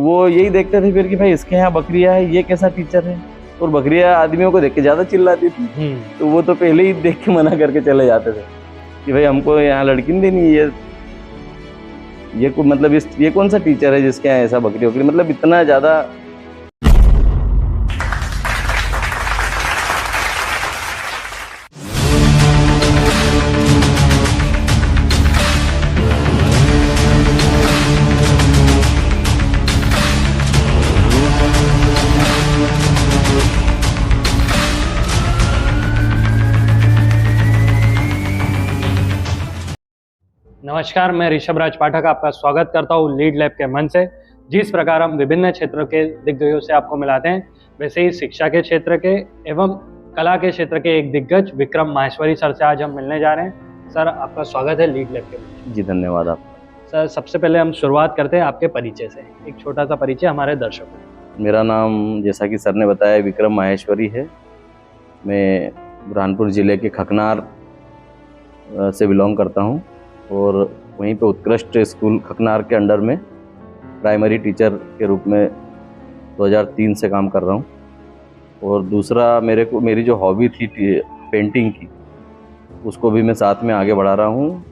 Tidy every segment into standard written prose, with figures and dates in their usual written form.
वो यही देखते थे फिर कि भाई इसके यहाँ बकरियां है, ये कैसा टीचर है। और बकरियां आदमियों को देख के ज़्यादा चिल्लाती थी, तो वो तो पहले ही देख के मना करके चले जाते थे कि भाई हमको यहाँ लड़की नहीं देनी। ये मतलब ये कौन सा टीचर है जिसके यहाँ ऐसा बकरी वकरी, मतलब इतना ज़्यादा। नमस्कार, मैं ऋषभ राज पाठक आपका स्वागत करता हूँ लीड लैब के मंच से। जिस प्रकार हम विभिन्न क्षेत्रों के दिग्गजों से आपको मिलाते हैं, वैसे ही शिक्षा के क्षेत्र के एवं कला के क्षेत्र के एक दिग्गज विक्रम माहेश्वरी सर से आज हम मिलने जा रहे हैं। सर, आपका स्वागत है लीड लैब के मंच। जी धन्यवाद आप। सर, सबसे पहले हम शुरुआत करते हैं आपके परिचय से। एक छोटा सा परिचय हमारे दर्शकों को। मेरा नाम, जैसा कि सर ने बताया, विक्रम माहेश्वरी है। मैं बुरहानपुर ज़िले के खकनार से बिलोंग करता हूँ और वहीं पे उत्कृष्ट स्कूल खकनार के अंडर में प्राइमरी टीचर के रूप में 2003 से काम कर रहा हूँ। और दूसरा मेरी जो हॉबी थी पेंटिंग की, उसको भी मैं साथ में आगे बढ़ा रहा हूँ।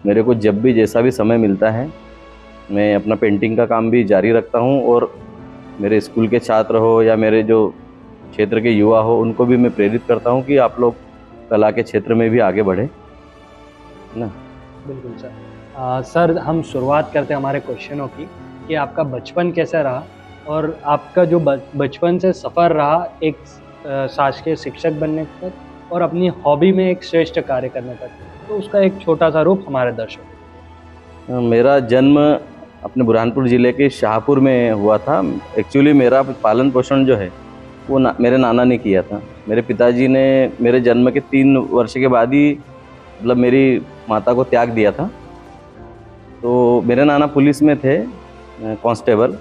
मेरे को जब भी जैसा भी समय मिलता है, मैं अपना पेंटिंग का काम भी जारी रखता हूँ। और मेरे स्कूल के छात्र हो या मेरे जो क्षेत्र के युवा हो, उनको भी मैं प्रेरित करता हूँ कि आप लोग कला के क्षेत्र में भी आगे बढ़े ना। बिल्कुल सर। सर, हम शुरुआत करते हैं हमारे क्वेश्चनों की कि आपका बचपन कैसा रहा और आपका जो बचपन से सफ़र रहा एक शासकीय शिक्षक बनने तक और अपनी हॉबी में एक श्रेष्ठ कार्य करने तक, तो उसका एक छोटा सा रूप हमारे दर्शकों। मेरा जन्म अपने बुरहानपुर ज़िले के शाहपुर में हुआ था। एक्चुअली मेरा पालन पोषण जो है वो मेरे नाना ने किया था। मेरे पिताजी ने मेरे जन्म के 3 वर्ष के बाद ही मतलब मेरी माता को त्याग दिया था। तो मेरे नाना पुलिस में थे, कांस्टेबल।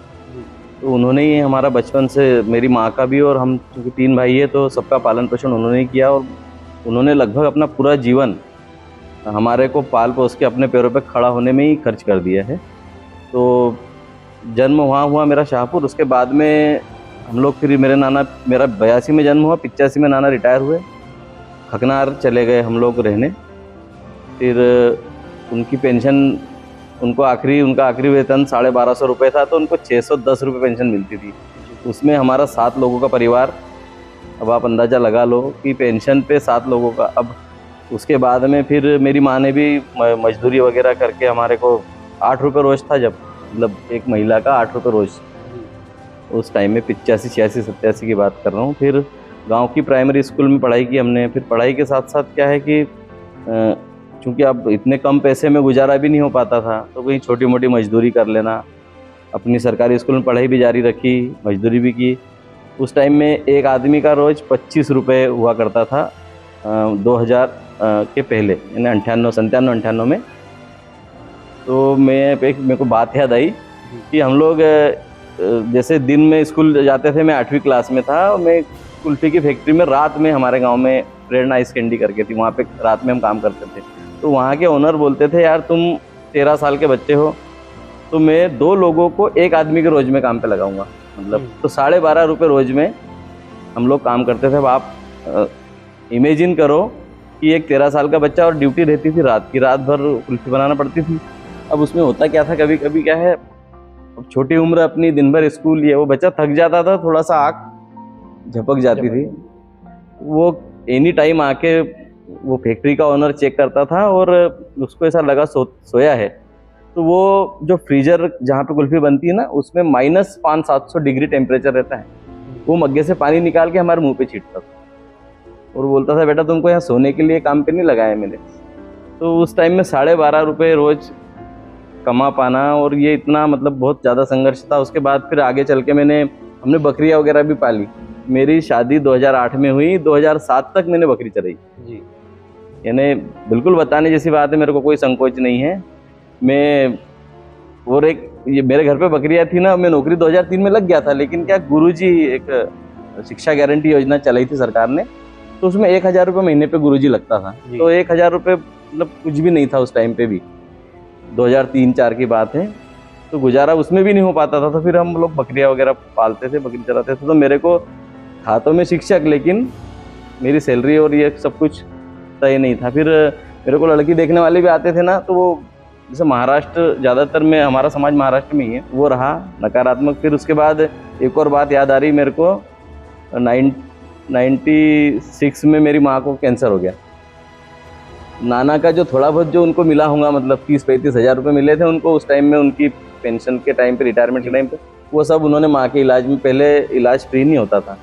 तो उन्होंने ही हमारा बचपन से, मेरी माँ का भी, और हम क्योंकि 3 भाई है तो सबका पालन पोषण उन्होंने ही किया। और उन्होंने लगभग अपना पूरा जीवन हमारे को पाल पोस के अपने पैरों पे खड़ा होने में ही खर्च कर दिया है। तो जन्म वहाँ हुआ मेरा शाहपुर। उसके बाद में हम लोग फिर मेरा 82 में जन्म हुआ, 85 में नाना रिटायर हुए, खकनार चले गए हम लोग रहने। फिर उनकी पेंशन, उनका आखिरी वेतन 1250 रुपये था, तो उनको 610 रुपये पेंशन मिलती थी। उसमें हमारा 7 लोगों का परिवार, अब आप अंदाज़ा लगा लो कि पेंशन पे 7 लोगों का। अब उसके बाद में फिर मेरी माँ ने भी मजदूरी वगैरह करके हमारे को 8 रुपये रोज़ था, जब मतलब एक महिला का 8 रुपये रोज़ उस टाइम में, 85, 86, 87 की बात कर रहा हूँ। फिर गाँव की प्राइमरी स्कूल में पढ़ाई की हमने। फिर पढ़ाई के साथ साथ क्या है कि चूँकि अब इतने कम पैसे में गुजारा भी नहीं हो पाता था, तो कहीं छोटी मोटी मजदूरी कर लेना। अपनी सरकारी स्कूल में पढ़ाई भी जारी रखी, मजदूरी भी की। उस टाइम में एक आदमी का रोज़ 25 रुपये हुआ करता था, 2000 के पहले, यानी 97-98 में। तो मेरे को बात याद आई कि हम लोग जैसे दिन में स्कूल जाते थे, मैं 8वीं क्लास में था, और मैं कुल्फ़ी की फैक्ट्री में रात में, हमारे गाँव में प्रेरणा आइस कैंडी करके थी, वहाँ पे रात में हम काम करते थे। तो वहाँ के ओनर बोलते थे, यार तुम 13 साल के बच्चे हो, तो मैं 2 लोगों को एक आदमी के रोज़ में काम पे लगाऊंगा, मतलब तो 12.5 रुपये रोज़ में हम लोग काम करते थे। अब आप इमेजिन करो कि एक 13 साल का बच्चा, और ड्यूटी रहती थी रात की, रात भर कुल्फ़ी बनाना पड़ती थी। अब उसमें होता क्या था, कभी कभी क्या है, छोटी उम्र अपनी, दिन भर स्कूल, ये वो बच्चा थक जाता था, थोड़ा सा आँख झपक जाती थी। वो एनी टाइम आके वो फैक्ट्री का ओनर चेक करता था, और उसको ऐसा लगा सोया है। तो वो जो फ्रीजर जहाँ पे कुल्फ़ी बनती है ना, उसमें -500-700 डिग्री टेम्परेचर रहता है। वो मग्गे से पानी निकाल के हमारे मुंह पे छींटता था और बोलता था, बेटा तुमको यहाँ सोने के लिए काम पे नहीं लगाया मैंने। तो उस टाइम में 12.5 रुपये रोज़ कमा पाना, और ये इतना मतलब बहुत ज़्यादा संघर्ष था। उसके बाद फिर आगे चल के हमने बकरियाँ वगैरह भी पाली। मेरी शादी 2008 में हुई, 2007 तक मैंने बकरी चराई जी। यानी बिल्कुल बताने जैसी बात है, मेरे को कोई संकोच नहीं है। ये मेरे घर पे बकरियाँ थी ना, मैं नौकरी 2003 में लग गया था, लेकिन क्या गुरुजी एक शिक्षा गारंटी योजना चलाई थी सरकार ने, तो उसमें 1000 रुपये महीने पे गुरुजी लगता था। तो 1000 रुपये मतलब कुछ भी नहीं था उस टाइम पे भी, 2003-04 की बात है। तो गुजारा उसमें भी नहीं हो पाता था, तो फिर हम लोग बकरियां वगैरह पालते थे, बकरी चराते थे। तो मेरे को था तो मैं शिक्षक, लेकिन मेरी सैलरी और ये सब कुछ तय नहीं था। फिर मेरे को लड़की देखने वाले भी आते थे ना, तो वो जैसे महाराष्ट्र, ज़्यादातर में हमारा समाज महाराष्ट्र में ही है, वो रहा नकारात्मक। फिर उसके बाद एक और बात याद आ रही मेरे को, 96 में मेरी माँ को कैंसर हो गया। नाना का जो थोड़ा बहुत जो उनको मिला होगा, मतलब 30-35 हज़ार रुपये मिले थे उनको उस टाइम में, उनकी पेंशन के टाइम पे, रिटायरमेंट के टाइम पे, वो सब उन्होंने माँ के इलाज में, पहले इलाज फ्री नहीं होता था,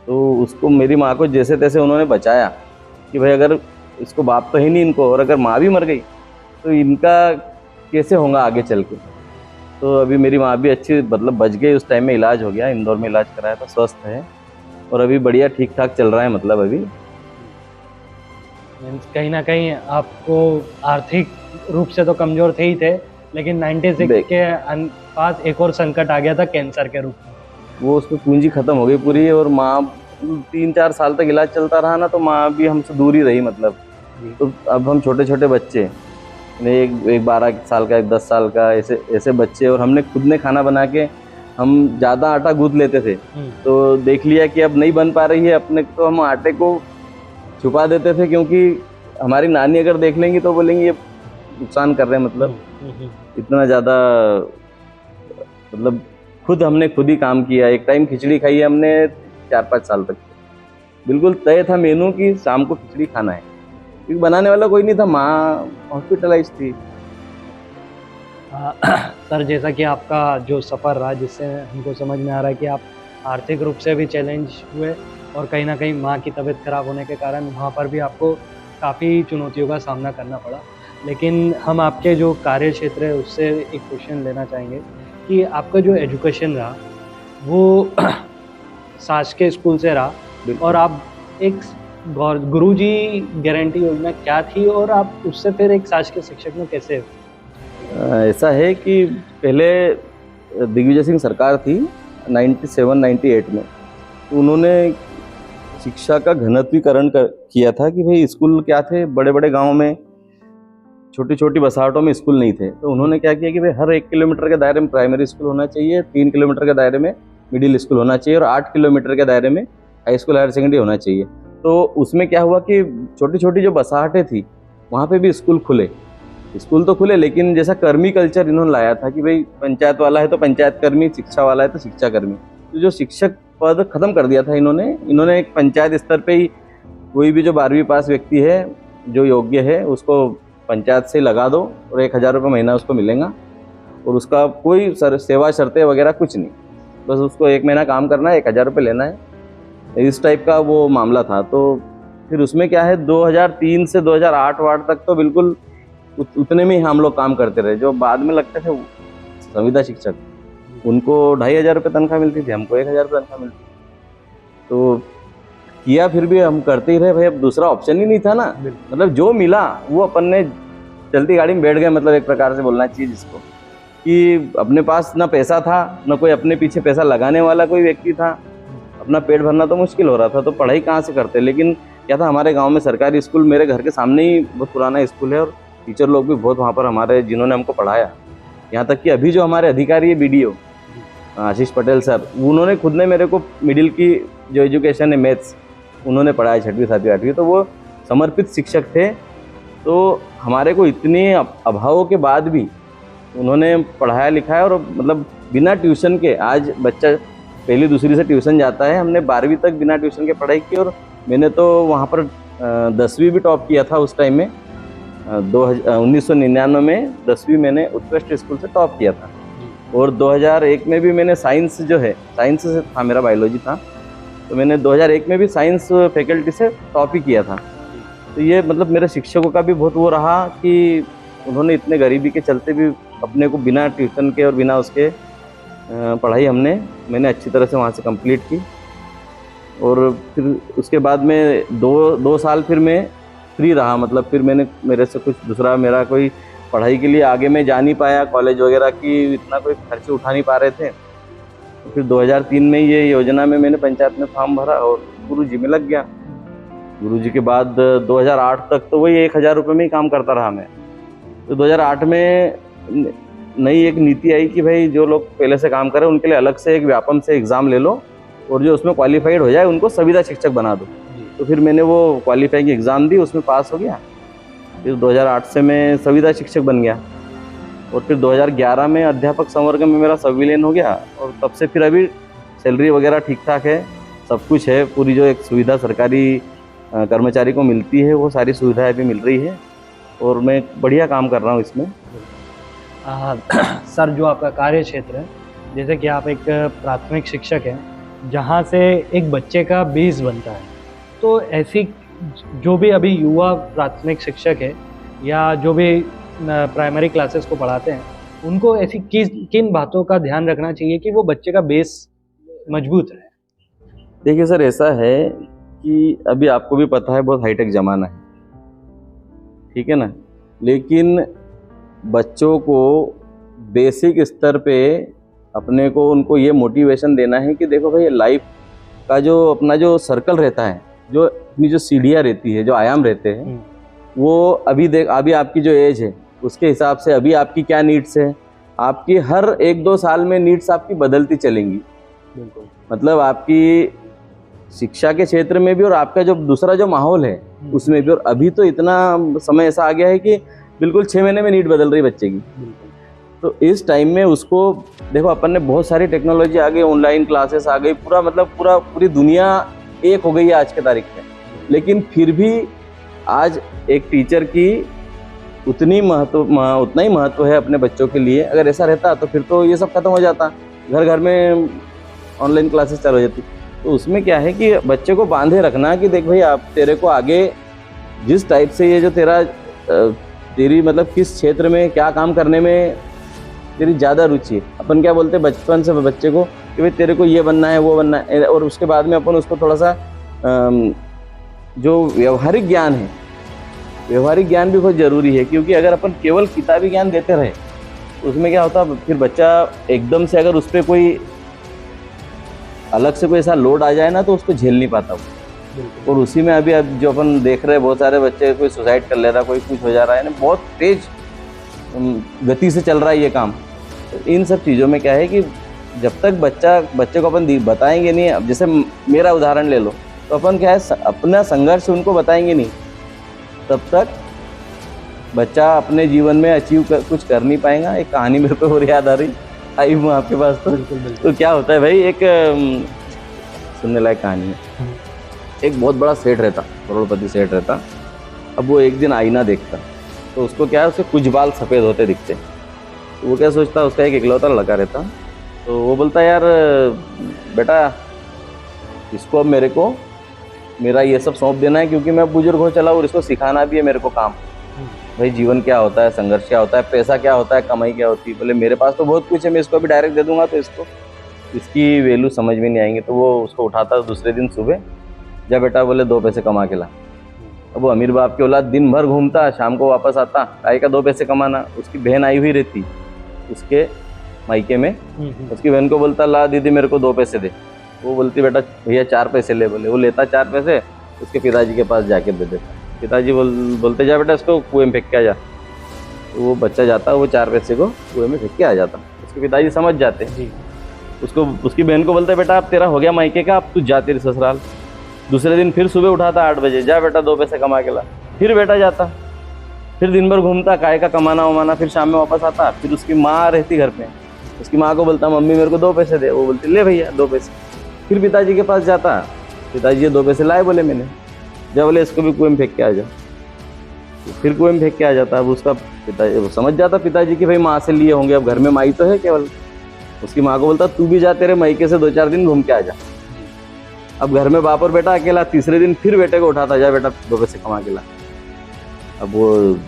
तो उसको मेरी माँ को जैसे तैसे उन्होंने बचाया कि भाई अगर इसको बाप तो ही नहीं इनको, और अगर माँ भी मर गई तो इनका कैसे होगा आगे चल के। तो अभी मेरी माँ भी अच्छी, मतलब बच गई, उस टाइम में इलाज हो गया, इंदौर में इलाज कराया था, स्वस्थ है और अभी बढ़िया ठीक ठाक चल रहा है। मतलब अभी कहीं ना कहीं आपको आर्थिक रूप से तो कमजोर थे ही थे, लेकिन 96 के पास एक और संकट आ गया था कैंसर के रूप में। वो उसमें पूंजी खत्म हो गई पूरी, और माँ 3-4 साल तक इलाज चलता रहा ना, तो माँ भी हमसे दूर ही रही। मतलब तो अब हम छोटे छोटे बच्चे, एक 12 साल का, एक 10 साल का, ऐसे बच्चे, और हमने खुद ने खाना बना के, हम ज़्यादा आटा गूंथ लेते थे, तो देख लिया कि अब नहीं बन पा रही है अपने, तो हम आटे को छुपा देते थे, क्योंकि हमारी नानी अगर देख लेंगी तो बोलेंगी ये नुकसान कर रहे हैं। मतलब इतना ज़्यादा, मतलब हमने खुद ही काम किया। एक टाइम खिचड़ी खाई है हमने 4-5 साल तक, बिल्कुल तय था मेनू कि शाम को खिचड़ी खाना है, क्योंकि बनाने वाला कोई नहीं था, माँ हॉस्पिटलाइज थी। सर, जैसा कि आपका जो सफ़र रहा, जिससे हमको समझ में आ रहा है कि आप आर्थिक रूप से भी चैलेंज हुए, और कहीं ना कहीं माँ की तबीयत खराब होने के कारण वहाँ पर भी आपको काफ़ी चुनौतियों का सामना करना पड़ा। लेकिन हम आपके जो कार्य क्षेत्र है उससे एक क्वेश्चन लेना चाहेंगे कि आपका जो एजुकेशन रहा वो शासकीय स्कूल से रहा, और आप एक गुरुजी गारंटी योजना क्या थी, और आप उससे फिर एक शासकीय शिक्षक में कैसे? ऐसा है कि पहले दिग्विजय सिंह सरकार थी 97-98 में, तो उन्होंने शिक्षा का घनत्वीकरण किया था कि भाई स्कूल क्या थे, बड़े बड़े गांव में छोटी छोटी बसाहटों में स्कूल नहीं थे, तो उन्होंने क्या किया कि भाई हर 1 किलोमीटर के दायरे में प्राइमरी स्कूल होना चाहिए, 3 किलोमीटर के दायरे में मिडिल स्कूल होना चाहिए, और 8 किलोमीटर के दायरे में हाई स्कूल, हायर सेकेंडरी होना चाहिए। तो उसमें क्या हुआ कि छोटी छोटी जो बसाहटें थी वहाँ पे भी स्कूल तो खुले, लेकिन जैसा कर्मी कल्चर इन्होंने लाया था कि भाई पंचायत वाला है तो पंचायत कर्मी, शिक्षा वाला है तो शिक्षा कर्मी, तो जो शिक्षक पद खत्म कर दिया था इन्होंने एक पंचायत स्तर पे ही कोई भी जो 12वीं पास व्यक्ति है जो योग्य है उसको पंचायत से लगा दो, और 1000 रुपये महीना उसको मिलेगा, और उसका कोई सेवा शर्तें वगैरह कुछ नहीं, बस उसको 1 महीना काम करना है, 1000 रुपये लेना है, इस टाइप का वो मामला था। तो फिर उसमें क्या है, 2003 से 2008 तक तो बिल्कुल उतने में ही हम लोग काम करते रहे। जो बाद में लगते थे संविदा शिक्षक, उनको 2500 रुपये तनख्वाह मिलती थी, हमको 1000 रुपये तनख्वाह मिलती थी। तो किया, फिर भी हम करते ही रहे भाई, अब दूसरा ऑप्शन ही नहीं था ना। मतलब जो मिला वो अपन ने चलती गाड़ी में बैठ गए, मतलब एक प्रकार से बोलना चाहिए जिसको, कि अपने पास ना पैसा था, ना कोई अपने पीछे पैसा लगाने वाला कोई व्यक्ति था, अपना पेट भरना तो मुश्किल हो रहा था, तो पढ़ाई कहाँ से करते। लेकिन क्या था, हमारे गाँव में सरकारी स्कूल, मेरे घर के सामने ही बहुत पुराना स्कूल है, और टीचर लोग भी बहुत वहाँ पर हमारे, जिन्होंने हमको पढ़ाया, यहाँ तक कि अभी जो हमारे अधिकारी है BDO आशीष पटेल सर, उन्होंने खुद ने मेरे को मिडिल की जो एजुकेशन है मैथ्स उन्होंने पढ़ाया 6वीं 7वीं 8वीं, तो वो समर्पित शिक्षक थे। तो हमारे को इतने अभावों के बाद भी उन्होंने पढ़ाया लिखाया, और मतलब बिना ट्यूशन के आज बच्चा पहली दूसरी से ट्यूशन जाता है। हमने 12वीं तक बिना ट्यूशन के पढ़ाई की, और मैंने तो वहाँ पर 10वीं भी टॉप किया था उस टाइम में। 1999 में 10वीं मैंने उत्कृष्ट स्कूल से टॉप किया था, और 2001 में भी मैंने साइंस जो है, साइंस से था, मेरा बायोलॉजी था, तो मैंने 2001 में भी साइंस फैकल्टी से टॉप ही किया था। तो ये मतलब मेरे शिक्षकों का भी बहुत वो रहा कि उन्होंने इतने गरीबी के चलते भी अपने को बिना ट्यूशन के और बिना उसके पढ़ाई मैंने अच्छी तरह से वहाँ से कंप्लीट की। और फिर उसके बाद में दो साल फिर मैं फ्री रहा, मतलब फिर मेरे से कुछ दूसरा, मेरा कोई पढ़ाई के लिए आगे मैं जा नहीं पाया, कॉलेज वगैरह की इतना कोई खर्चे उठा नहीं पा रहे थे। तो फिर 2003 में ये योजना में मैंने पंचायत में फॉर्म भरा और गुरुजी में लग गया। गुरुजी के बाद 2008 तक तो वही 1000 रुपये में ही काम करता रहा मैं। तो 2008 में नई एक नीति आई कि भाई जो लोग पहले से काम कर रहे हैं उनके लिए अलग से एक व्यापम से एग्ज़ाम ले लो और जो उसमें क्वालिफाइड हो जाए उनको संविदा शिक्षक बना दो। तो फिर मैंने वो क्वालिफाइंग एग्ज़ाम दी, उसमें पास हो गया। फिर 2008 से मैं संविदा शिक्षक बन गया और फिर 2011 में अध्यापक संवर्ग में मेरा संविलियन हो गया और तब से फिर अभी सैलरी वगैरह ठीक ठाक है, सब कुछ है। पूरी जो एक सुविधा सरकारी कर्मचारी को मिलती है वो सारी सुविधाएं भी मिल रही है और मैं बढ़िया काम कर रहा हूँ इसमें। सर, जो आपका कार्य क्षेत्र है, जैसे कि आप एक प्राथमिक शिक्षक हैं जहाँ से एक बच्चे का बेस बनता है, तो ऐसी जो भी अभी युवा प्राथमिक शिक्षक है या जो भी प्राइमरी क्लासेस को पढ़ाते हैं, उनको ऐसी किन बातों का ध्यान रखना चाहिए कि वो बच्चे का बेस मजबूत रहे? देखिए सर, ऐसा है कि अभी आपको भी पता है बहुत हाईटेक ज़माना है, ठीक है ना, लेकिन बच्चों को बेसिक स्तर पे अपने को उनको ये मोटिवेशन देना है कि देखो भाई लाइफ का जो अपना जो सर्कल रहता है, जो अपनी जो सीढ़ियाँ रहती है, जो आयाम रहते हैं, वो अभी आपकी जो एज है उसके हिसाब से अभी आपकी क्या नीड्स है, आपकी हर 1-2 साल में नीड्स आपकी बदलती चलेंगी। बिल्कुल। मतलब आपकी शिक्षा के क्षेत्र में भी और आपका जो दूसरा जो माहौल है उसमें भी। और अभी तो इतना समय ऐसा आ गया है कि बिल्कुल 6 महीने में नीड बदल रही बच्चे की। तो इस टाइम में उसको देखो, अपन ने बहुत सारी टेक्नोलॉजी आ गई, ऑनलाइन क्लासेस आ गई, पूरी दुनिया एक हो गई है आज के तारीख में। लेकिन फिर भी आज एक टीचर की उतना ही महत्व है अपने बच्चों के लिए। अगर ऐसा रहता तो फिर तो ये सब खत्म हो जाता, घर घर में ऑनलाइन क्लासेस चालू हो जाती। तो उसमें क्या है कि बच्चे को बांधे रखना कि देख भाई आप तेरे को आगे जिस टाइप से ये जो तेरी मतलब किस क्षेत्र में क्या काम करने में तेरी ज़्यादा रुचि है। अपन क्या बोलते हैं बचपन से बच्चे को कि भाई तेरे को ये बनना है वो बनना है, और उसके बाद में अपन उसको थोड़ा सा जो व्यवहारिक ज्ञान है, व्यवहारिक ज्ञान भी बहुत ज़रूरी है। क्योंकि अगर अपन केवल किताबी ज्ञान देते रहे तो उसमें क्या होता, फिर बच्चा एकदम से अगर उस पर कोई अलग से कोई ऐसा लोड आ जाए ना तो उसको झेल नहीं पाता वो। और उसी में अभी अब जो अपन देख रहे हैं बहुत सारे बच्चे, कोई सुसाइड कर ले रहा, कोई कुछ हो जा रहा है ना, बहुत तेज गति से चल रहा है ये काम। तो इन सब चीज़ों में क्या है कि जब तक बच्चे को अपन बताएंगे नहीं, अब जैसे मेरा उदाहरण ले लो, तो अपन क्या है अपना संघर्ष उनको बताएंगे नहीं, तब तक बच्चा अपने जीवन में कुछ कर नहीं पाएगा। एक कहानी मेरे को और याद आ रही, आई हूँ आपके पास तो। तो क्या होता है भाई, एक सुनने लायक कहानी है। एक बहुत बड़ा सेठ रहता, करोड़पति सेठ रहता। अब वो एक दिन आईना देखता तो उसको क्या है, उसके कुछ बाल सफ़ेद होते दिखते। तो वो क्या सोचता, उसका एक इकलौता लड़का रहता, तो वो बोलता यार बेटा इसको अब मेरा ये सब सौंप देना है, क्योंकि मैं बुजुर्ग हो चला और इसको सिखाना भी है मेरे को काम। भाई जीवन क्या होता है, संघर्ष क्या होता है, पैसा क्या होता है, कमाई क्या होती है। बोले मेरे पास तो बहुत कुछ है, मैं इसको अभी डायरेक्ट दे दूंगा तो इसकी वैल्यू समझ में नहीं आएंगे। तो वो उसको उठाता दूसरे दिन सुबह, जा बेटा बोले 2 पैसे कमा के ला। अब वो अमीर बाप की औलाद दिन भर घूमता, शाम को वापस आता, काय का 2 पैसे कमाना। उसकी बहन आई हुई रहती उसके मायके में, उसकी बहन को बोलता ला दीदी मेरे को 2 पैसे दे। वो बोलती बेटा भैया 4 पैसे ले। बोले वो लेता 4 पैसे, उसके पिताजी के पास जाके दे देता। पिताजी बोलते जा बेटा इसको कुएं में फेंक के आ जा। तो वो बच्चा जाता, वो 4 पैसे को कुएं में फेंक के आ जाता। उसके पिताजी समझ जाते, उसकी बहन को बोलते बेटा अब तेरा हो गया मायके का, अब तू जा तेरी ससुराल। दूसरे दिन फिर सुबह उठाता 8 बजे, जा बेटा 2 पैसे कमा के ला। फिर बेटा जाता, फिर दिन भर घूमता, काय का कमाना वमाना। फिर शाम में वापस आता, फिर उसकी माँ रहती घर पे, उसकी माँ को बोलता मम्मी मेरे को 2 पैसे दे। वो बोलती ले भैया 2 पैसे। फिर पिताजी के पास जाता, पिताजी ये 2 पैसे लाए, बोले मैंने, जब बोले इसको भी कुएं में फेंक के आ जा। फिर कुएं में फेंक के आ जाता। अब उसका पिताजी वो समझ जाता पिताजी कि भाई माँ से लिए होंगे, अब घर में माई तो है केवल। उसकी माँ को बोलता तू भी जा, तेरे मायके से 2-4 दिन घूम के आ जा। अब घर में बाप और बेटा अकेला। तीसरे दिन फिर बेटे को उठाता, जा बेटा 2 पैसे कमा के ला। अब वो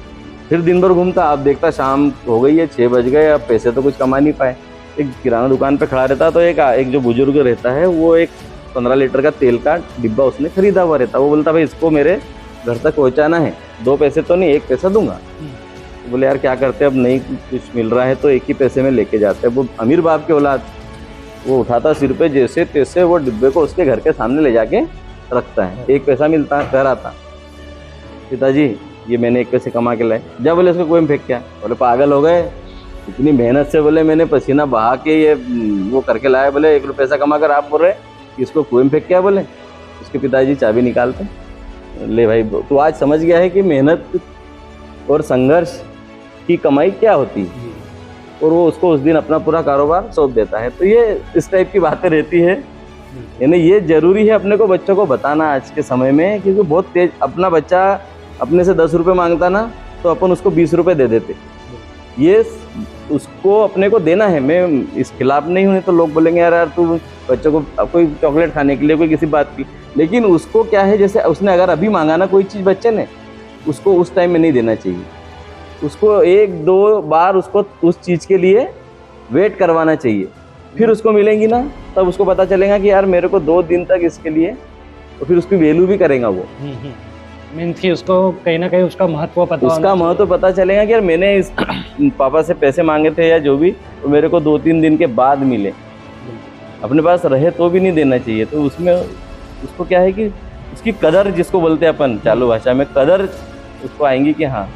फिर दिन भर घूमता, अब देखता शाम हो गई है, 6 बज गए, अब पैसे तो कुछ कमा नहीं पाए। एक किराना दुकान पे खड़ा रहता, तो एक जो बुजुर्ग रहता है वो एक 15 लीटर का तेल का डिब्बा उसने खरीदा हुआ रहता। वो बोलता भाई इसको मेरे घर तक पहुंचाना है, 2 पैसे तो नहीं 1 पैसा दूंगा। तो बोले यार क्या करते, अब नहीं कुछ मिल रहा है तो 1 ही पैसे में लेके जाते हैं। वो अमीर बाप के औलाद, वो उठाता सिर पे जैसे तैसे, वो डिब्बे को उसके घर के सामने ले जाके रखता है। 1 पैसा मिलता, घर आता, पिताजी ये मैंने 1 पैसे कमा के लाए। जब बोले इसको कुएं में फेंक क्या। बोले पागल हो गए, इतनी मेहनत से बोले मैंने पसीना बहा के ये वो करके लाया, बोले 1 रुपया पैसा कमा कर आप बोल रहे कि इसको कुएं में फेंक क्या बोले। उसके पिताजी चाबी निकालते, ले भाई तो आज समझ गया है कि मेहनत और संघर्ष की कमाई क्या होती है, और वो उसको उस दिन अपना पूरा कारोबार सौंप देता है। तो ये इस टाइप की बातें रहती है, यानी ये जरूरी है अपने को बच्चों को बताना आज के समय में, क्योंकि बहुत तेज अपना बच्चा अपने से 10 रुपये मांगता ना तो अपन उसको 20 रुपये दे देते। ये उसको अपने को देना है, मैं इस खिलाफ नहीं हूँ, तो लोग बोलेंगे यार तू बच्चों को कोई चॉकलेट खाने के लिए कोई किसी बात की, लेकिन उसको क्या है जैसे उसने अगर अभी मांगा ना कोई चीज़ बच्चे ने, उसको उस टाइम में नहीं देना चाहिए। उसको 1-2 बार उसको उस चीज़ के लिए वेट करवाना चाहिए, फिर उसको मिलेंगी ना तब उसको पता चलेगा कि यार मेरे को 2 दिन तक इसके लिए, तो फिर उसकी वैल्यू भी करेगा वो। मीन्स कि उसको कहीं ना कहीं उसका महत्व पता चलेगा कि यार मैंने इस पापा से पैसे मांगे थे या जो भी, तो मेरे को 2-3 दिन के बाद मिले, अपने पास रहे तो भी नहीं देना चाहिए। तो उसमें उसको क्या है कि उसकी कदर जिसको बोलते हैं अपन चालू भाषा में, कदर उसको आएंगी कि हाँ।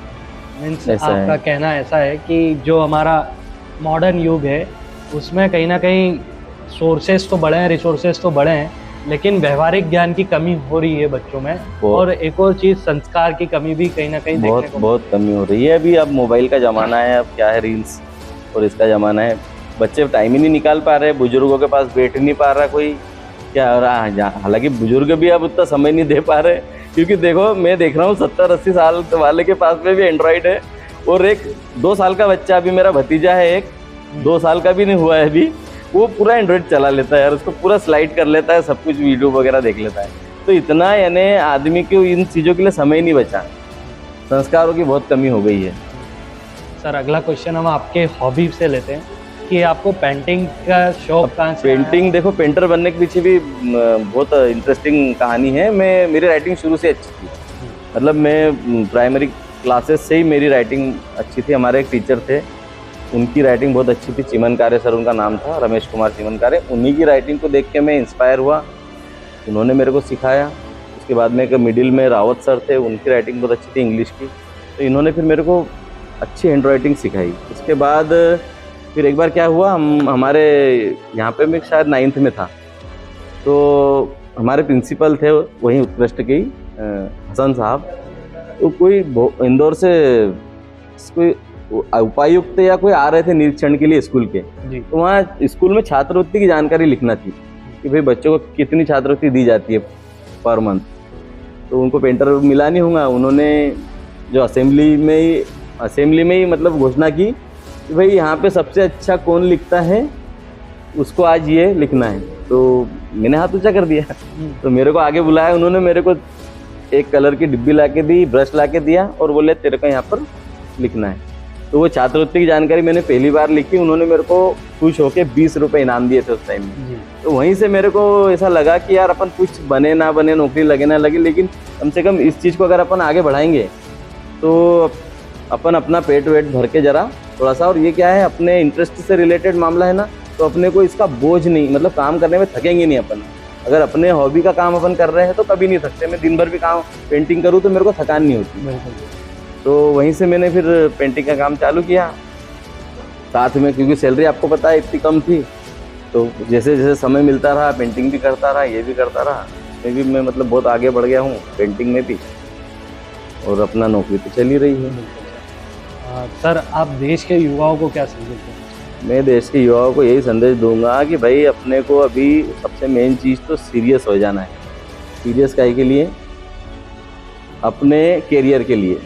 मीन्स आपका कहना ऐसा है कि जो हमारा मॉडर्न युग है उसमें कहीं ना कहीं सोर्सेस तो बढ़े हैं, रिसोर्सेस तो बढ़े हैं, लेकिन व्यवहारिक ज्ञान की कमी हो रही है बच्चों में, और एक और चीज़ संस्कार की कमी भी कहीं ना कहीं बहुत कमी हो रही है। अभी अब मोबाइल का ज़माना है, अब क्या है रील्स और इसका ज़माना है, बच्चे टाइम ही नहीं निकाल पा रहे, बुजुर्गों के पास बैठ नहीं पा रहा कोई, क्या हो रहा है। हालांकि बुजुर्ग भी अब उतना समय नहीं दे पा रहे, क्योंकि देखो मैं देख रहा हूँ 70-80 साल वाले के पास में भी एंड्रॉइड है, और एक 2 साल का बच्चा, अभी मेरा भतीजा है एक 2 साल का भी नहीं हुआ है अभी, वो पूरा एंड्रॉइड चला लेता है यार, उसको पूरा स्लाइड कर लेता है, सब कुछ वीडियो वगैरह देख लेता है। तो इतना यानी आदमी को इन चीज़ों के लिए समय नहीं बचा, संस्कारों की बहुत कमी हो गई है। सर अगला क्वेश्चन हम आपके हॉबी से लेते हैं कि आपको पेंटिंग का शौक कहाँ से? पेंटिंग देखो, पेंटर बनने के पीछे भी बहुत इंटरेस्टिंग कहानी है। मेरी राइटिंग शुरू से अच्छी थी, मतलब मैं प्राइमरी क्लासेस से ही मेरी राइटिंग अच्छी थी। हमारे एक टीचर थे, उनकी राइटिंग बहुत अच्छी थी, चिमनकारे सर उनका नाम था, रमेश कुमार चिमनकारे। उन्हीं की राइटिंग को देख के मैं इंस्पायर हुआ, उन्होंने मेरे को सिखाया। उसके बाद में एक मिडिल में रावत सर थे, उनकी राइटिंग बहुत अच्छी थी इंग्लिश की, तो इन्होंने फिर मेरे को अच्छी हैंड राइटिंग सिखाई। उसके बाद फिर एक बार क्या हुआ, हमारे यहाँ पे मैं शायद 9th में था, तो हमारे प्रिंसिपल थे वहीं उत्कृष्ट के ही हसन साहब, तो कोई इंदौर से कोई उपायुक्त या कोई आ रहे थे निरीक्षण के लिए स्कूल के, तो वहाँ स्कूल में छात्रवृत्ति की जानकारी लिखना थी कि भाई बच्चों को कितनी छात्रवृत्ति दी जाती है पर मंथ। तो उनको पेंटर मिला नहीं होगा, उन्होंने जो असेंबली में ही मतलब घोषणा की कि भाई यहाँ पे सबसे अच्छा कौन लिखता है उसको आज ये लिखना है। तो मैंने हाथ ऊंचा कर दिया, तो मेरे को आगे बुलाया, उन्होंने मेरे को एक कलर की डिब्बी ला के दी, ब्रश ला के दिया और बोले तेरे को यहाँ पर लिखना है। तो वो छात्रवृत्ति की जानकारी मैंने पहली बार लिखी, उन्होंने मेरे को खुश होके 20 रुपये इनाम दिए थे उस टाइम में। तो वहीं से मेरे को ऐसा लगा कि यार अपन कुछ बने ना बने, नौकरी लगे ना लगे, लेकिन कम से कम इस चीज़ को अगर अपन आगे बढ़ाएंगे तो अपन अपना पेट वेट भर के जरा थोड़ा सा, और ये क्या है अपने इंटरेस्ट से रिलेटेड मामला है ना, तो अपने को इसका बोझ नहीं, मतलब काम करने में थकेंगे नहीं अपन। अगर अपने हॉबी का काम अपन कर रहे हैं तो कभी नहीं थकते। मैं दिन भर भी काम पेंटिंग करूँ तो मेरे को थकान नहीं होती। तो वहीं से मैंने फिर पेंटिंग का काम चालू किया साथ में, क्योंकि सैलरी आपको पता है इतनी कम थी। तो जैसे जैसे समय मिलता रहा पेंटिंग भी करता रहा, ये भी करता रहा। मैं मतलब बहुत आगे बढ़ गया हूँ पेंटिंग में भी, और अपना नौकरी तो चल ही रही है। सर आप देश के युवाओं को क्या संदेश देंगे? मैं देश के युवाओं को यही संदेश दूंगा कि भाई अपने को अभी सबसे मेन चीज़ तो सीरियस हो जाना है। सीरियस काहे के लिए? अपने कैरियर के लिए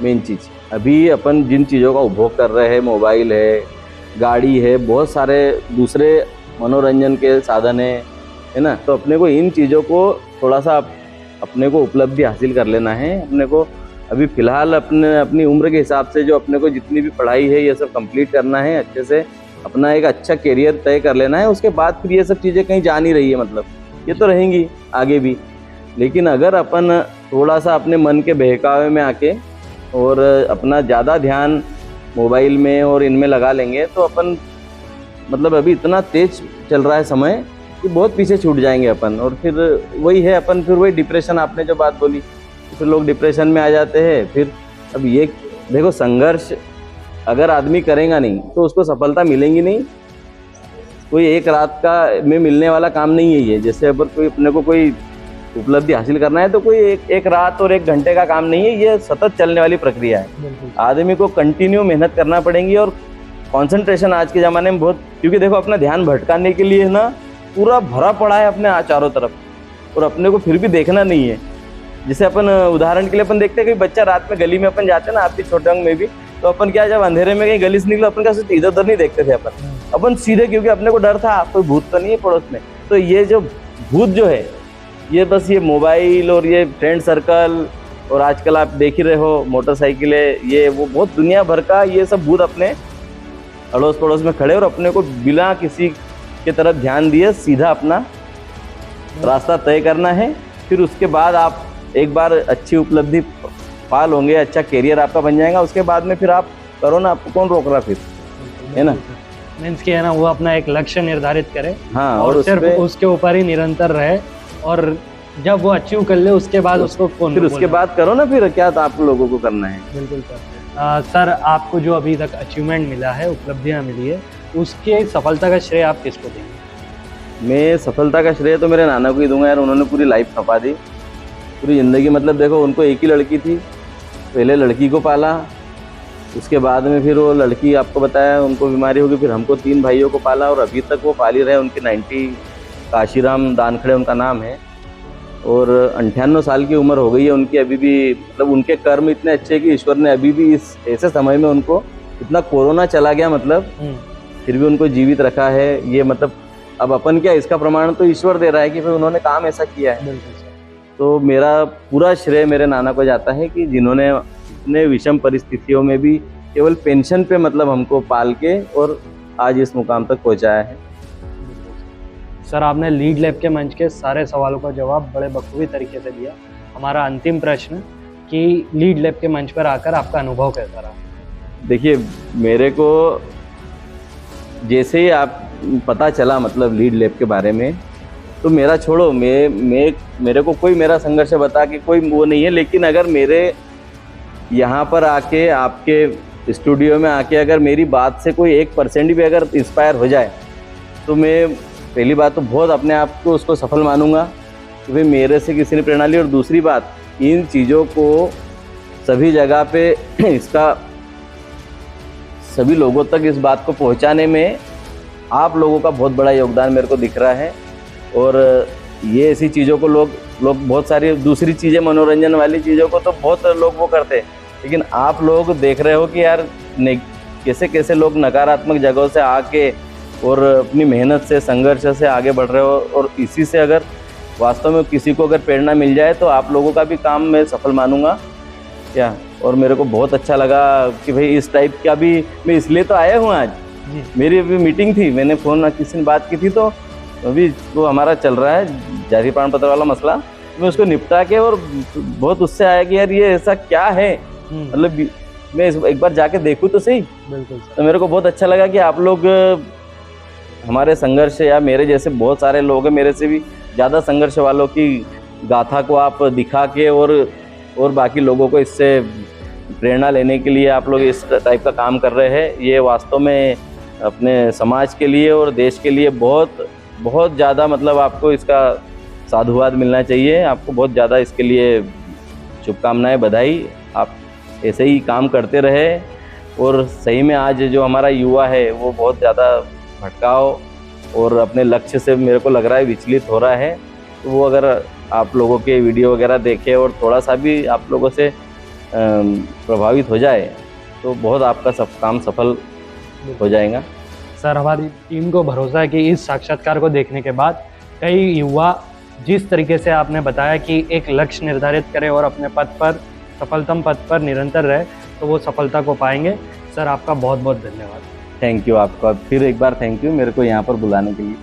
मेन चीज़। अभी अपन जिन चीज़ों का उपभोग कर रहे हैं, मोबाइल है, गाड़ी है, बहुत सारे दूसरे मनोरंजन के साधन है ना, तो अपने को इन चीज़ों को थोड़ा सा अपने को उपलब्धि हासिल कर लेना है। अपने को अभी फ़िलहाल अपनी उम्र के हिसाब से जो अपने को जितनी भी पढ़ाई है ये सब कंप्लीट करना है, अच्छे से अपना एक अच्छा कैरियर तय कर लेना है। उसके बाद फिर ये सब चीज़ें कहीं जा नहीं रही है, मतलब ये तो रहेंगी आगे भी, लेकिन अगर अपन थोड़ा सा अपने मन के बहकावे में आके और अपना ज़्यादा ध्यान मोबाइल में और इनमें लगा लेंगे तो अपन मतलब अभी इतना तेज चल रहा है समय कि बहुत पीछे छूट जाएंगे अपन। और फिर वही है अपन, फिर वही डिप्रेशन, आपने जो बात बोली, फिर लोग डिप्रेशन में आ जाते हैं। फिर अब ये देखो, संघर्ष अगर आदमी करेगा नहीं तो उसको सफलता मिलेगी नहीं। कोई एक रात का में मिलने वाला काम नहीं है ये। जैसे अगर कोई अपने को कोई उपलब्धि हासिल करना है तो कोई एक रात और 1 घंटे का काम नहीं है, ये सतत चलने वाली प्रक्रिया है। आदमी को कंटिन्यू मेहनत करना पड़ेगी और कंसंट्रेशन आज के ज़माने में बहुत, क्योंकि देखो अपना ध्यान भटकाने के लिए ना पूरा भरा पड़ा है अपने चारों तरफ, और अपने को फिर भी देखना नहीं है। जैसे अपन उदाहरण के लिए अपन देखते हैं कि बच्चा रात में गली में अपन जाते हैं ना, आपके छोटे अंग में भी, तो अपन क्या जब अंधेरे में कहीं गली से निकले अपन क्या सोचते, इधर उधर नहीं देखते थे अपन सीधे, क्योंकि अपने को डर था कोई भूत तो नहीं है पड़ोस में। तो ये जो भूत जो है ये बस ये मोबाइल और ये फ्रेंड सर्कल, और आजकल आप देख ही रहे हो मोटरसाइकिलें, ये वो बहुत दुनिया भर का ये सब भूत अपने अड़ोस पड़ोस में खड़े, और अपने को बिना किसी के तरफ ध्यान दिए सीधा अपना रास्ता तय करना है। फिर उसके बाद आप एक बार अच्छी उपलब्धि पाल होंगे, अच्छा कैरियर आपका बन जाएगा, उसके बाद में फिर आप करो ना, आपको कौन रोक रहा फिर, है ना। मीन्स कि है ना, वो अपना एक लक्ष्य निर्धारित करे, हाँ, और सिर्फ उसके ऊपर ही निरंतर रहे, और जब वो अचीव कर ले उसके बाद उसको कौन, फिर उसके बाद करो ना, फिर क्या आप लोगों को करना है। बिल्कुल सर। सर आपको जो अभी तक अचीवमेंट मिला है, उपलब्धियाँ मिली है, उसके सफलता का श्रेय आप किसको देंगे? मैं सफलता का श्रेय तो मेरे नाना को ही दूंगा यार। उन्होंने पूरी लाइफ खपा दी, पूरी ज़िंदगी। मतलब देखो, उनको एक ही लड़की थी, पहले लड़की को पाला, उसके बाद में फिर वो लड़की आपको बताया उनको बीमारी होगी, फिर हमको 3 भाइयों को पाला, और अभी तक वो पाल ही रहे। उनकी 90 काशीराम दानखड़े उनका नाम है, और 98 साल की उम्र हो गई है उनकी अभी भी। मतलब उनके कर्म इतने अच्छे कि ईश्वर ने अभी भी इस ऐसे समय में उनको, इतना कोरोना चला गया मतलब, फिर भी उनको जीवित रखा है। ये मतलब अब अपन क्या, इसका प्रमाण तो ईश्वर दे रहा है कि भाई उन्होंने काम ऐसा किया है। तो मेरा पूरा श्रेय मेरे नाना को जाता है कि जिन्होंने इतने विषम परिस्थितियों में भी केवल पेंशन पे मतलब हमको पाल के और आज इस मुकाम तक पहुंचाया है। सर आपने लीड लैब के मंच के सारे सवालों का जवाब बड़े बखूबी तरीके से दिया। हमारा अंतिम प्रश्न कि लीड लैब के मंच पर आकर आपका अनुभव कैसा रहा? देखिए, मेरे को जैसे ही आप पता चला मतलब लीड लैब के बारे में, तो मेरा छोड़ो, मेरे को कोई मेरा संघर्ष बता के कोई वो नहीं है, लेकिन अगर मेरे यहाँ पर आके आपके स्टूडियो में आके अगर मेरी बात से कोई 1% भी अगर इंस्पायर हो जाए, तो मैं पहली बात तो बहुत अपने आप को उसको सफल मानूंगा कि भाई मेरे से किसी ने प्रेरणा ली। और दूसरी बात, इन चीज़ों को सभी जगह पे इसका सभी लोगों तक इस बात को पहुंचाने में आप लोगों का बहुत बड़ा योगदान मेरे को दिख रहा है। और ये ऐसी चीज़ों को लोग बहुत सारी दूसरी चीज़ें, मनोरंजन वाली चीज़ों को तो बहुत लोग वो करते हैं, लेकिन आप लोग देख रहे हो कि यार कैसे कैसे लोग नकारात्मक जगहों से आके और अपनी मेहनत से, संघर्ष से आगे बढ़ रहे हो। और इसी से अगर वास्तव में किसी को अगर प्रेरणा मिल जाए तो आप लोगों का भी काम मैं सफल मानूंगा क्या। और मेरे को बहुत अच्छा लगा कि भाई इस टाइप का भी मैं इसलिए तो आया हूँ आज। मेरी अभी मीटिंग थी, मैंने फ़ोन किसी ने बात की थी, तो अभी वो हमारा चल रहा है जारी प्रमाण पत्र वाला मसला, मैं उसको निपटा के और बहुत उससे आया कि यार ये ऐसा क्या है, मतलब मैं एक बार जाके देखूँ तो सही। बिल्कुल। तो मेरे को बहुत अच्छा लगा कि आप लोग हमारे संघर्ष, या मेरे जैसे बहुत सारे लोग हैं मेरे से भी ज़्यादा संघर्ष वालों की गाथा को आप दिखा के और बाकी लोगों को इससे प्रेरणा लेने के लिए आप लोग इस टाइप का काम कर रहे हैं। ये वास्तव में अपने समाज के लिए और देश के लिए बहुत बहुत ज़्यादा मतलब आपको इसका साधुवाद मिलना चाहिए। आपको बहुत ज़्यादा इसके लिए शुभकामनाएं, बधाई। आप ऐसे ही काम करते रहे। और सही में आज जो हमारा युवा है वो बहुत ज़्यादा भटकाव और अपने लक्ष्य से मेरे को लग रहा है विचलित हो रहा है। तो वो अगर आप लोगों के वीडियो वगैरह देखे और थोड़ा सा भी आप लोगों से प्रभावित हो जाए तो बहुत आपका सब काम सफल हो जाएगा। सर हमारी टीम को भरोसा है कि इस साक्षात्कार को देखने के बाद कई युवा जिस तरीके से आपने बताया कि एक लक्ष्य निर्धारित करें और अपने पथ पर, सफलतम पथ पर निरंतर रहे, तो वो सफलता को पाएंगे। सर आपका बहुत बहुत धन्यवाद। थैंक यू आपका, फिर एक बार थैंक यू मेरे को यहाँ पर बुलाने के लिए।